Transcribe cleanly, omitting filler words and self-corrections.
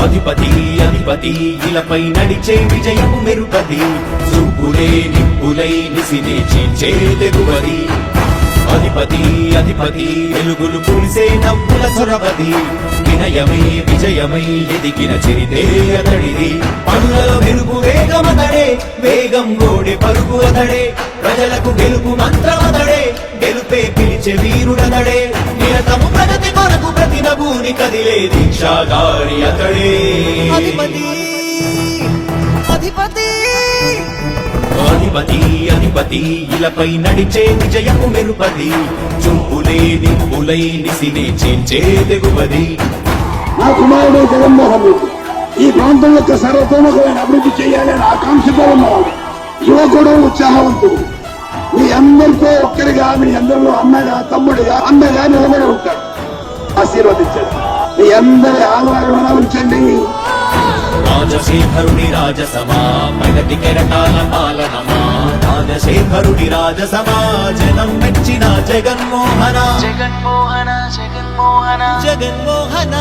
అధిపతి అధిపతి ఇలపై నడిచే విజయము మెరుపది చూపులే నిప్పులై నిసినే చీల్చే తెగువది అధిపతి అధిపతి వెలుగులు కురిసే నవ్వుల సొరవది వినయమై విజయమై ఎదిగిన చరితే అతడిది పనులలో వెలుగు వేగమతడే వేగం గోడే పరుగు అతడే ప్రజలకు గెలుపు మంత్రమతడే గెలుపే పిలిచే వీరుడతడే నిరతము ప్రగతి కొరకు ప్రతి నభూని కదిలే దీక్షాధారి అతడే అధిపతి అధిపతి అధిపతి అధిపతి ఇలపై నడిచే విజయము మెరుపది చూపులే దింపులై నిసినే చీల్చే తెగువది నా కుమారుడు జగన్మోహన్ రెడ్డి ఈ ప్రాంతం యొక్క సర్వతోముఖమైన అభివృద్ధి చేయాలని ఆకాంక్షతో ఉన్నవాడు యువకుడు ఉత్సాహవంతుడు మీ అందరితో ఒక్కరిగా మీ అందరిలో అన్నగా తమ్ముడిగా అన్నగా నిలబడి ఉంటాడు ఆశీర్వదించండి మీ అందరి ఆదరణ ఉంచండి రాజశేఖరుడి రాజసమా ప్రగతి కెరటాల పాలనమా రాజశేఖరుడి రాజసమా జనం మెచ్చిన జగన్మోహన జగన్మోహన జగన్మోహన జగన్మోహన